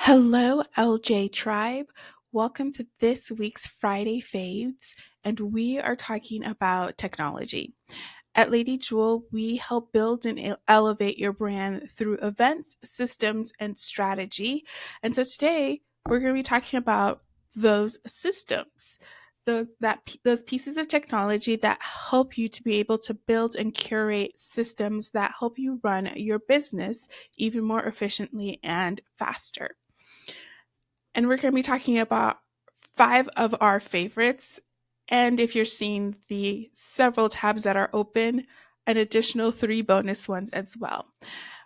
Hello, LJ Tribe. Welcome to this week's Friday Faves, and we are talking about technology. At Lady Jewel, we help build and elevate your brand through events, systems, and strategy. And so today, we're going to be talking about those systems, those pieces of technology that help you to be able to build and curate systems that help you run your business even more efficiently and faster. And we're going to be talking about five of our favorites. And if you're seeing the several tabs that are open, an additional three bonus ones as well.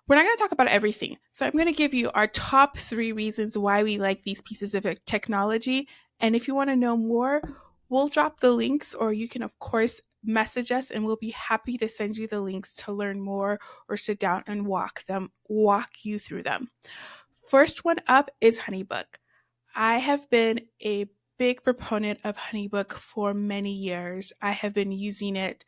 We're not going to talk about everything. So I'm going to give you our top three reasons why we like these pieces of technology. And if you want to know more, we'll drop the links, or you can, of course, message us and we'll be happy to send you the links to learn more or sit down and walk you through them. First one up is HoneyBook. I have been a big proponent of HoneyBook for many years. I have been using it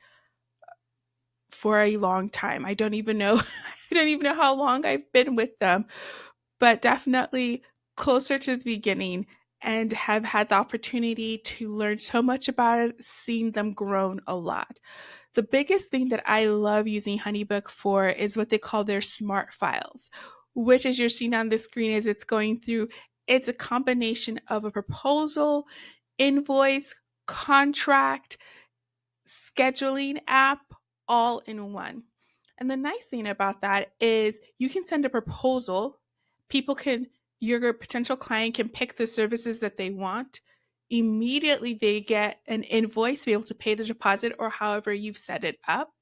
for a long time. I don't even know I don't even know how long I've been with them, but definitely closer to the beginning, and have had the opportunity to learn so much about it, seeing them grown a lot. The biggest thing that I love using HoneyBook for is what they call their smart files, which, as you're seeing on the screen as it's going through, it's a combination of a proposal, invoice, contract, scheduling app, all in one. And the nice thing about that is you can send a proposal. Your potential client can pick the services that they want. Immediately, they get an invoice to be able to pay the deposit or however you've set it up.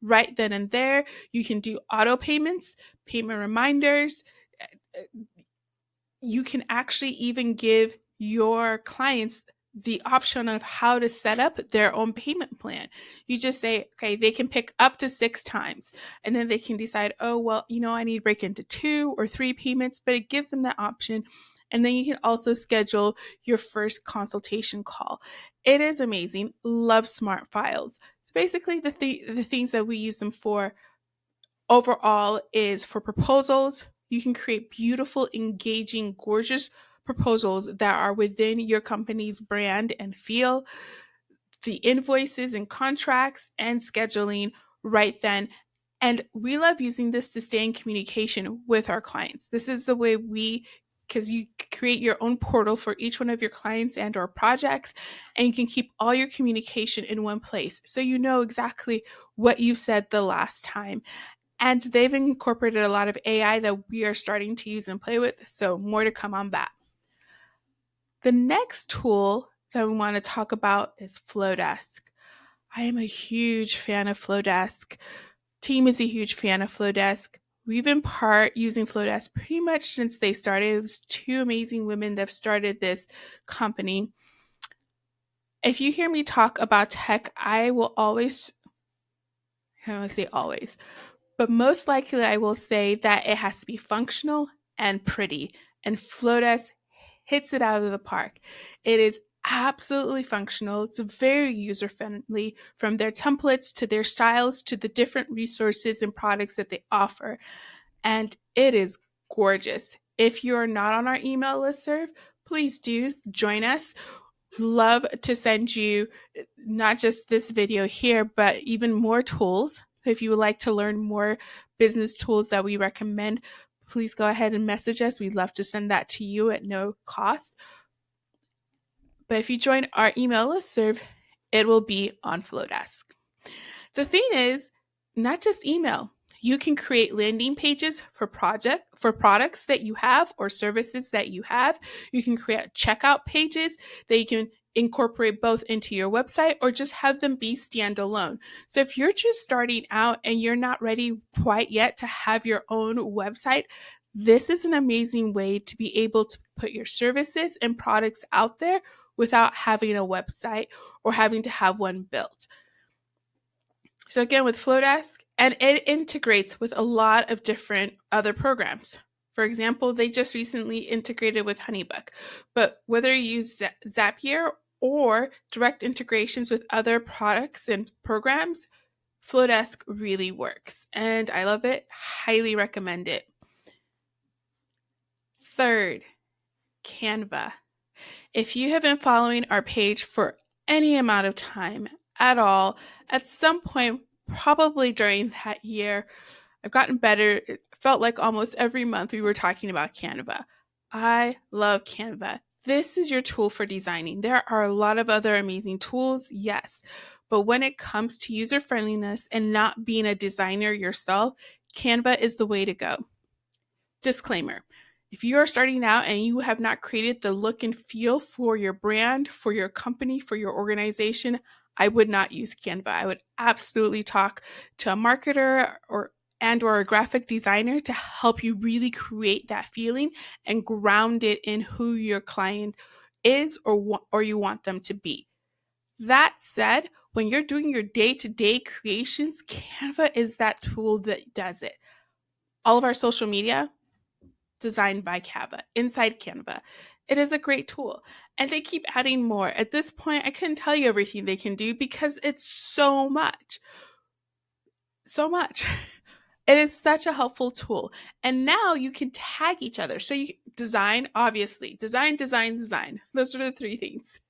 Right then and there, you can do auto payments, payment reminders. You can actually even give your clients the option of how to set up their own payment plan. You just say, okay, they can pick up to 6 times, and then they can decide, oh, well, I need to break into 2 or 3 payments, but it gives them that option. And then you can also schedule your first consultation call. It is amazing. Love smart files. So basically the things that we use them for overall is for proposals. You can create beautiful, engaging, gorgeous proposals that are within your company's brand and feel, the invoices and contracts and scheduling right then. And we love using this to stay in communication with our clients. This is the way because you create your own portal for each one of your clients and or projects, and you can keep all your communication in one place. So you know exactly what you said the last time. And they've incorporated a lot of AI that we are starting to use and play with. So more to come on that. The next tool that we want to talk about is Flowdesk. I am a huge fan of Flowdesk. Team is a huge fan of Flowdesk. We've been using Flowdesk pretty much since they started. It was two amazing women that have started this company. If you hear me talk about tech, I don't want to say always, but most likely I will say that it has to be functional and pretty. And Flowdesk hits it out of the park. It is absolutely functional. It's very user friendly, from their templates to their styles to the different resources and products that they offer. And it is gorgeous. If you're not on our email listserv, please do join us. Love to send you not just this video here, but even more tools. So if you would like to learn more business tools that we recommend, please go ahead and message us. We'd love to send that to you at no cost. But if you join our email listserv, it will be on Flowdesk. The thing is, not just email. You can create landing pages for products that you have or services that you have. You can create checkout pages that you can incorporate both into your website or just have them be standalone. So if you're just starting out and you're not ready quite yet to have your own website, this is an amazing way to be able to put your services and products out there without having a website or having to have one built. So again, with Flowdesk, and it integrates with a lot of different other programs. For example, they just recently integrated with HoneyBook. But whether you use Zapier or direct integrations with other products and programs, Flowdesk really works. And I love it. Highly recommend it. Third, Canva. If you have been following our page for any amount of time at all, at some point, probably during that year, I've gotten better. It felt like almost every month we were talking about Canva. I love Canva. This is your tool for designing. There are a lot of other amazing tools, yes, but when it comes to user friendliness and not being a designer yourself, Canva is the way to go. Disclaimer: if you are starting out and you have not created the look and feel for your brand, for your company, for your organization, I would not use Canva. I would absolutely talk to a marketer or a graphic designer to help you really create that feeling and ground it in who your client is or you want them to be. That said, when you're doing your day-to-day creations, Canva is that tool that does it. All of our social media, designed by Canva, inside Canva. It is a great tool, and they keep adding more. At this point, I couldn't tell you everything they can do because it's so much. So much. It is such a helpful tool. And now you can tag each other. So you design, obviously, design, design, design. Those are the three things.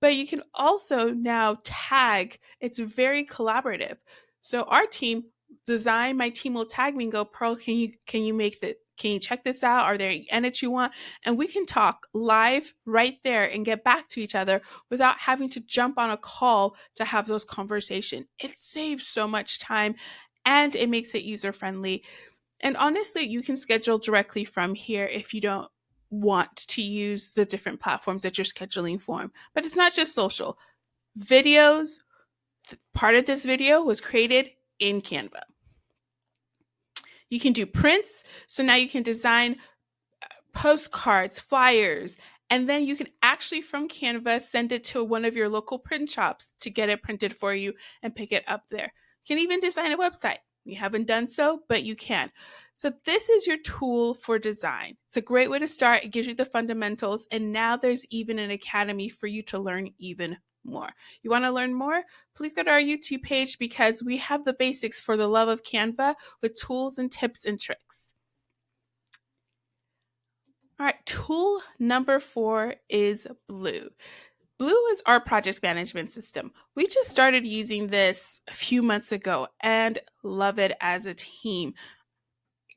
But you can also now tag. It's very collaborative. So our team design, my team will tag me and go, Pearl, can you make that? Can you check this out? Are there any edits you want? And we can talk live right there and get back to each other without having to jump on a call to have those conversations. It saves so much time and it makes it user friendly. And honestly, you can schedule directly from here if you don't want to use the different platforms that you're scheduling for. But it's not just social. Videos, part of this video was created in Canva. You can do prints. So now you can design postcards, flyers, and then you can actually from Canva send it to one of your local print shops to get it printed for you and pick it up there. You can even design a website. You haven't done so, but you can. So this is your tool for design. It's a great way to start. It gives you the fundamentals, and now there's even an academy for you to learn even more. You want to learn more? Please go to our YouTube page because we have the basics for the love of Canva with tools and tips and tricks. All right, tool number 4 is Blue. Blue is our project management system. We just started using this a few months ago and love it as a team.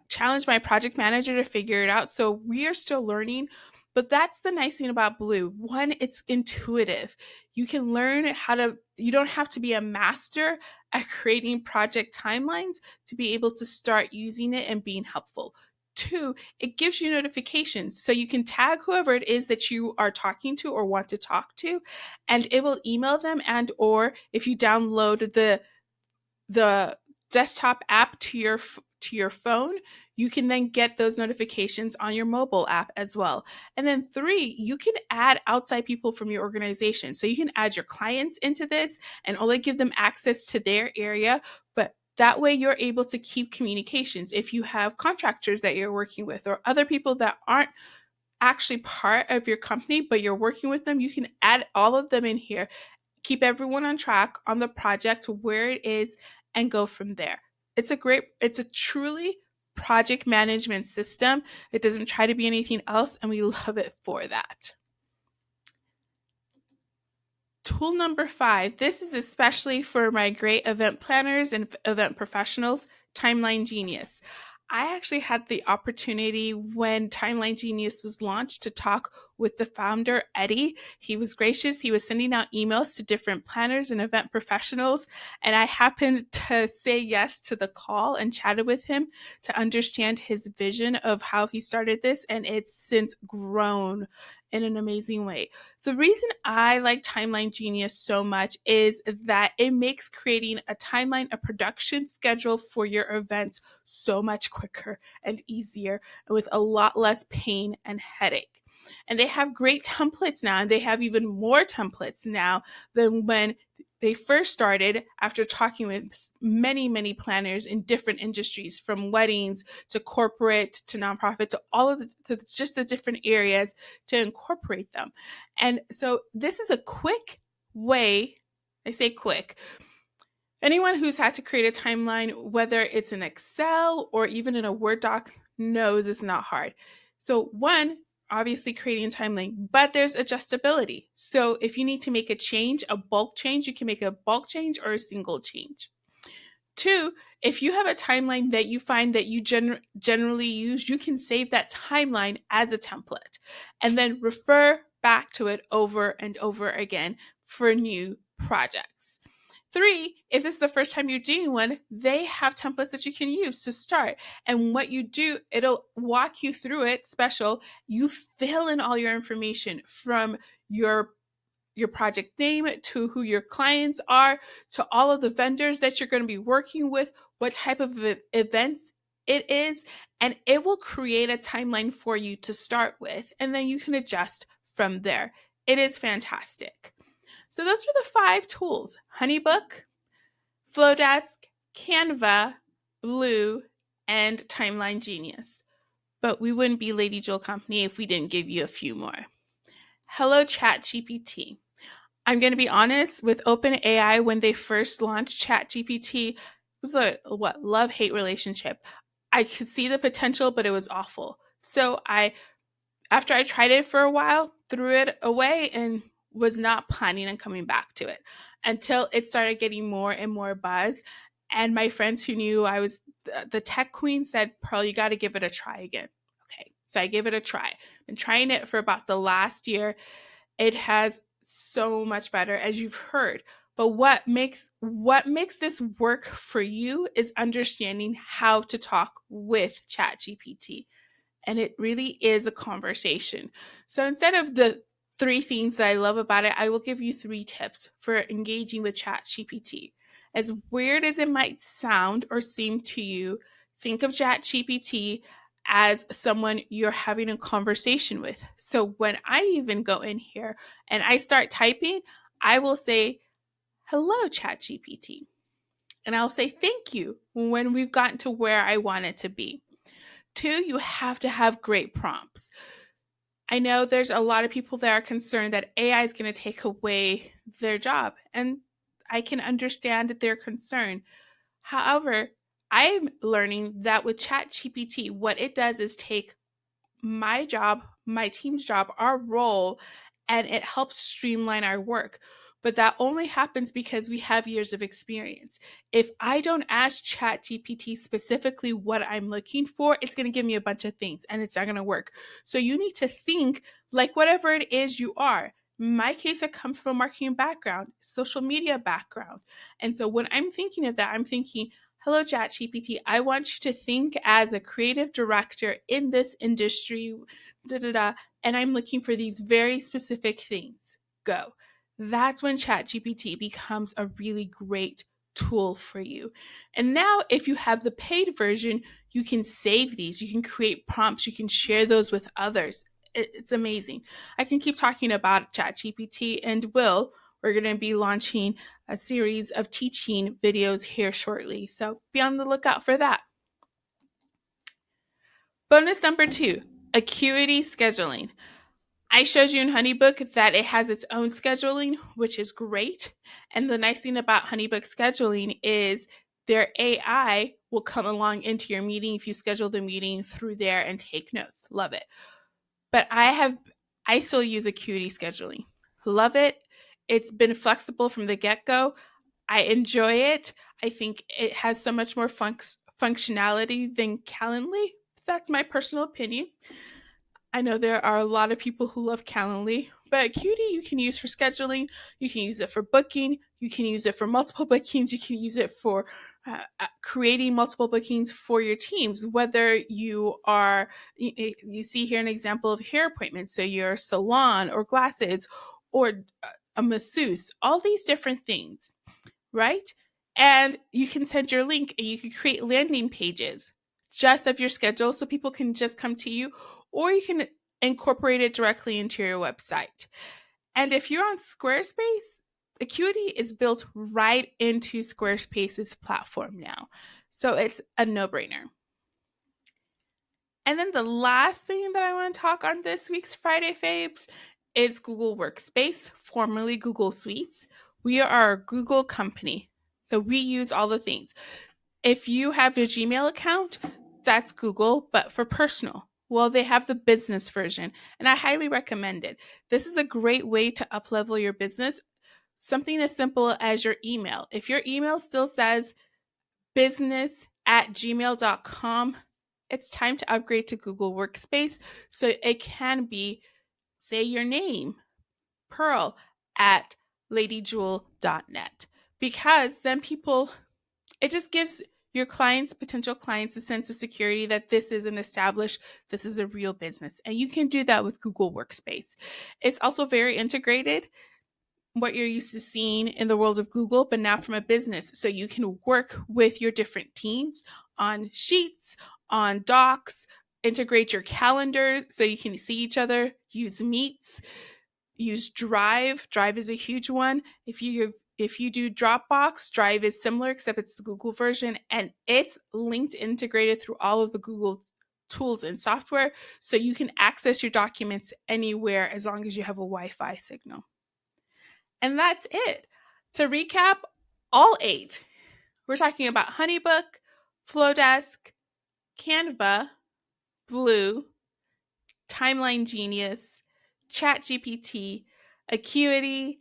Challenged my project manager to figure it out, so we are still learning. But that's the nice thing about Blue. One, it's intuitive. You can learn you don't have to be a master at creating project timelines to be able to start using it and being helpful. 2, it gives you notifications. So you can tag whoever it is that you are talking to or want to talk to, and it will email them, and or if you download the desktop app to your phone, you can then get those notifications on your mobile app as well. And then 3, you can add outside people from your organization. So you can add your clients into this and only give them access to their area, but that way you're able to keep communications. If you have contractors that you're working with or other people that aren't actually part of your company, but you're working with them, you can add all of them in here, keep everyone on track on the project, where it is, and go from there. It's a truly project management system. It doesn't try to be anything else, and we love it for that. Tool number 5, this is especially for my great event planners and event professionals, Timeline Genius. I actually had the opportunity when Timeline Genius was launched to talk with the founder, Eddie. He was gracious. He was sending out emails to different planners and event professionals. And I happened to say yes to the call and chatted with him to understand his vision of how he started this. And it's since grown in an amazing way. The reason I like Timeline Genius so much is that it makes creating a timeline, a production schedule for your events so much quicker and easier and with a lot less pain and headache. And they have great templates now, and they have even more templates now than when they first started after talking with many, many planners in different industries, from weddings to corporate to nonprofit to all of to just the different areas to incorporate them. And so this is a quick way, I say quick, anyone who's had to create a timeline, whether it's in Excel or even in a Word doc, knows it's not hard. So one, obviously creating a timeline, but there's adjustability. So if you need to make a change, a bulk change, you can make a bulk change or a single change. Two, if you have a timeline that you find that you generally use, you can save that timeline as a template and then refer back to it over and over again for new projects. Three, if this is the first time you're doing one, they have templates that you can use to start. And what you do, it'll walk you through it special. You fill in all your information from your project name to who your clients are, to all of the vendors that you're going to be working with, what type of events it is, and it will create a timeline for you to start with, and then you can adjust from there. It is fantastic. So those are the 5 tools: Honeybook, Flowdesk, Canva, Blue, and Timeline Genius. But we wouldn't be Lady Jewel Company if we didn't give you a few more. Hello, ChatGPT. I'm going to be honest, with OpenAI, when they first launched ChatGPT, it was a love-hate relationship. I could see the potential, but it was awful. So after I tried it for a while, threw it away and was not planning on coming back to it until it started getting more and more buzz. And my friends who knew I was the tech queen said, Pearl, you got to give it a try again. Okay, so I gave it a try. Been trying it for about the last year. It has so much better, as you've heard. But what makes this work for you is understanding how to talk with ChatGPT. And it really is a conversation. So instead of the 3 things that I love about it, I will give you 3 tips for engaging with ChatGPT. As weird as it might sound or seem to you, think of ChatGPT as someone you're having a conversation with. So when I even go in here and I start typing, I will say, hello, ChatGPT. And I'll say thank you when we've gotten to where I want it to be. 2, you have to have great prompts. I know there's a lot of people that are concerned that AI is going to take away their job, and I can understand their concern. However, I'm learning that with ChatGPT, what it does is take my job, my team's job, our role, and it helps streamline our work. But that only happens because we have years of experience. If I don't ask ChatGPT specifically what I'm looking for, it's going to give me a bunch of things and it's not going to work. So you need to think like whatever it is you are. In my case, I come from a marketing background, social media background. And so when I'm thinking of that, I'm thinking, hello, ChatGPT, I want you to think as a creative director in this industry, and I'm looking for these very specific things. Go. That's when ChatGPT becomes a really great tool for you. And now, if you have the paid version, you can save these, you can create prompts, you can share those with others. It's amazing. I can keep talking about ChatGPT, and we're going to be launching a series of teaching videos here shortly. So be on the lookout for that. Bonus number 2, Acuity scheduling. I showed you in Honeybook that it has its own scheduling, which is great. And the nice thing about Honeybook scheduling is their AI will come along into your meeting if you schedule the meeting through there and take notes. Love it. But I still use Acuity scheduling. Love it. It's been flexible from the get-go. I enjoy it. I think it has so much more functionality than Calendly. That's my personal opinion. I know there are a lot of people who love Calendly, but Acuity you can use for scheduling, you can use it for booking, you can use it for multiple bookings, you can use it for creating multiple bookings for your teams, whether you see here an example of hair appointments, so your salon or glasses or a masseuse, all these different things, right? And you can send your link and you can create landing pages just of your schedule so people can just come to you, or you can incorporate it directly into your website. And if you're on Squarespace, Acuity is built right into Squarespace's platform now. So it's a no-brainer. And then the last thing that I want to talk on this week's Friday Faves is Google Workspace, formerly Google Suites. We are a Google company, so we use all the things. If you have a Gmail account, that's Google, but for personal. Well, they have the business version, and I highly recommend it. This is a great way to uplevel your business. Something as simple as your email. If your email still says business@gmail.com, it's time to upgrade to Google Workspace so it can be, say, your name, Pearl at ladijewel.net. Because then people, it just gives your clients, potential clients, a sense of security that this is an established, this is a real business. And you can do that with Google Workspace. It's also very integrated, what you're used to seeing in the world of Google, but now from a business. So you can work with your different teams on sheets, on docs, integrate your calendar so you can see each other, use Meets, use Drive. Drive is a huge one. If you do Dropbox, Drive is similar, except it's the Google version, and it's linked, integrated through all of the Google tools and software, so you can access your documents anywhere as long as you have a Wi-Fi signal. And that's it. To recap, all 8. We're talking about HoneyBook, Flowdesk, Canva, Blue, Timeline Genius, ChatGPT, Acuity,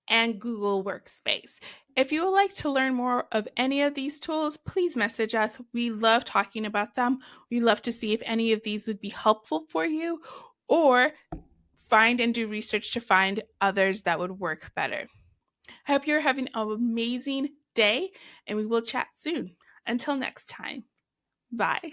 and Google Workspace. If you would like to learn more of any of these tools, please message us. We love talking about them. We love to see if any of these would be helpful for you, or find and do research to find others that would work better. I hope you're having an amazing day, and we will chat soon. Until next time, bye.